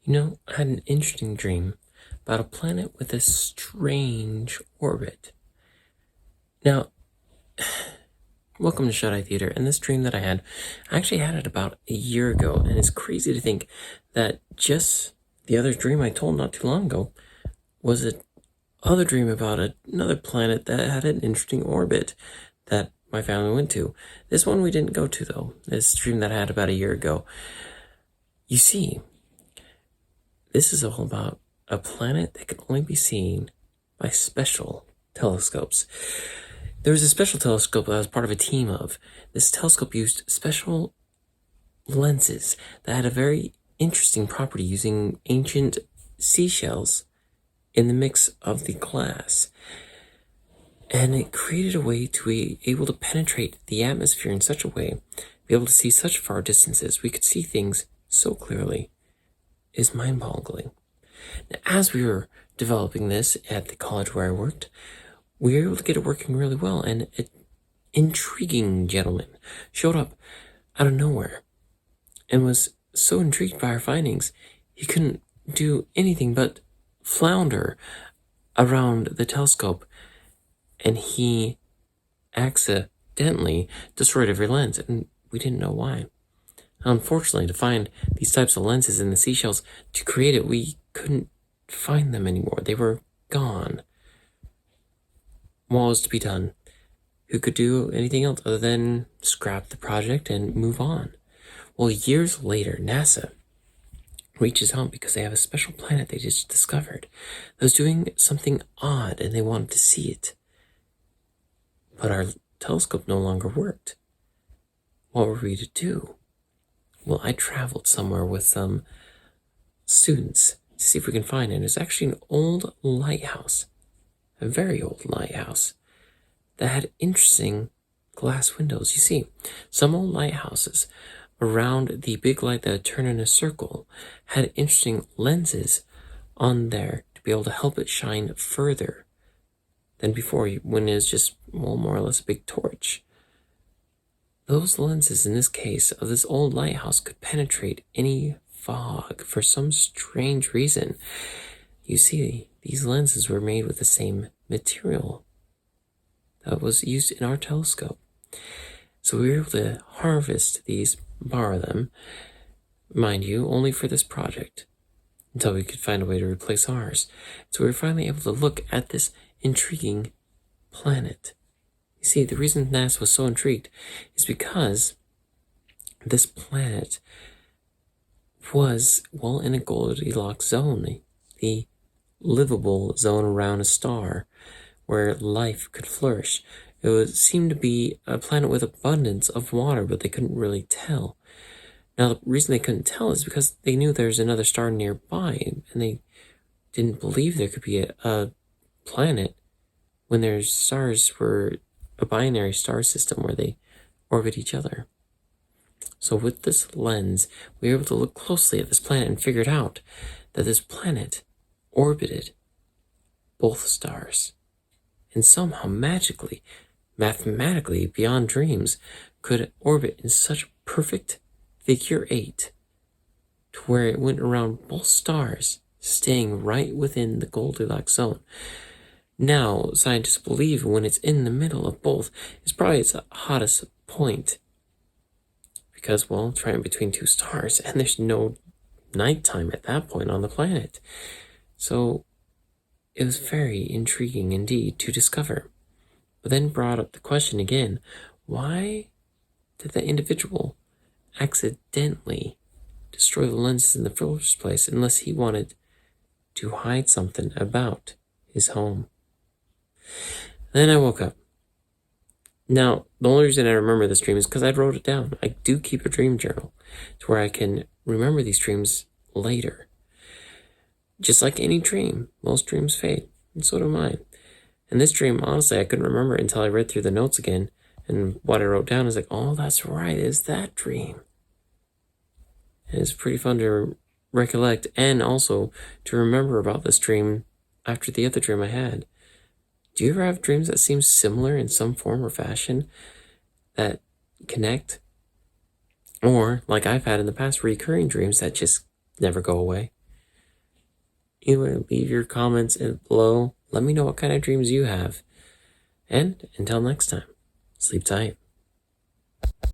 I had an interesting dream about a planet with a strange orbit. Now, welcome to Shut Eye Theater. And this dream that I actually had it about a year ago. And it's crazy to think that just the other dream I told not too long ago was another dream about another planet that had an interesting orbit that my family went to. This one we didn't go to, though. This dream that I had about a year ago. You see, this is all about a planet that can only be seen by special telescopes. There was a special telescope that I was part of a team of. This telescope used special lenses that had a very interesting property using ancient seashells in the mix of the glass. And it created a way to be able to penetrate the atmosphere in such a way, be able to see such far distances. We could see things so clearly. It is mind-boggling. Now, as we were developing this at the college where I worked, we were able to get it working really well, and an intriguing gentleman showed up out of nowhere and was so intrigued by our findings, he couldn't do anything but flounder around the telescope, and he accidentally destroyed every lens, and we didn't know why. Unfortunately, to find these types of lenses in the seashells, to create it, we couldn't find them anymore. They were gone. What was to be done? Who could do anything else other than scrap the project and move on? Well, years later, NASA reaches out because they have a special planet they just discovered that was doing something odd, and they wanted to see it. But our telescope no longer worked. What were we to do? Well, I traveled somewhere with some students to see if we can find it. It's actually an old lighthouse, a very old lighthouse that had interesting glass windows. You see, some old lighthouses around the big light that would turn in a circle had interesting lenses on there to be able to help it shine further than before, when it was just, more or less a big torch. Those lenses, in this case, of this old lighthouse could penetrate any fog for some strange reason. You see, these lenses were made with the same material that was used in our telescope. So we were able to harvest these, borrow them, mind you, only for this project, until we could find a way to replace ours. So we were finally able to look at this intriguing planet. You see, the reason NASA was so intrigued is because this planet was, in a Goldilocks zone, the livable zone around a star where life could flourish. It seemed to be a planet with abundance of water, but they couldn't really tell. Now, the reason they couldn't tell is because they knew there's another star nearby, and they didn't believe there could be a planet when their stars were a binary star system where they orbit each other. So with this lens, we were able to look closely at this planet and figured out that this planet orbited both stars, and somehow magically, mathematically, beyond dreams, could orbit in such perfect figure 8 to where it went around both stars, staying right within the Goldilocks zone. Now, scientists believe when it's in the middle of both, it's probably its hottest point. Because, it's right in between two stars, and there's no nighttime at that point on the planet. So, it was very intriguing indeed to discover. But then brought up the question again, why did the individual accidentally destroy the lenses in the first place unless he wanted to hide something about his home? Then I woke up. Now, the only reason I remember this dream is because I wrote it down. I do keep a dream journal to where I can remember these dreams later. Just like any dream, most dreams fade, and so do mine. And this dream, honestly, I couldn't remember it until I read through the notes again, and what I wrote down is like, oh, that's right, it's that dream. And it's pretty fun to recollect, and also to remember about this dream after the other dream I had. Do you ever have dreams that seem similar in some form or fashion that connect? Or, like I've had in the past, recurring dreams that just never go away? Anyway, leave your comments below. Let me know what kind of dreams you have. And until next time, sleep tight.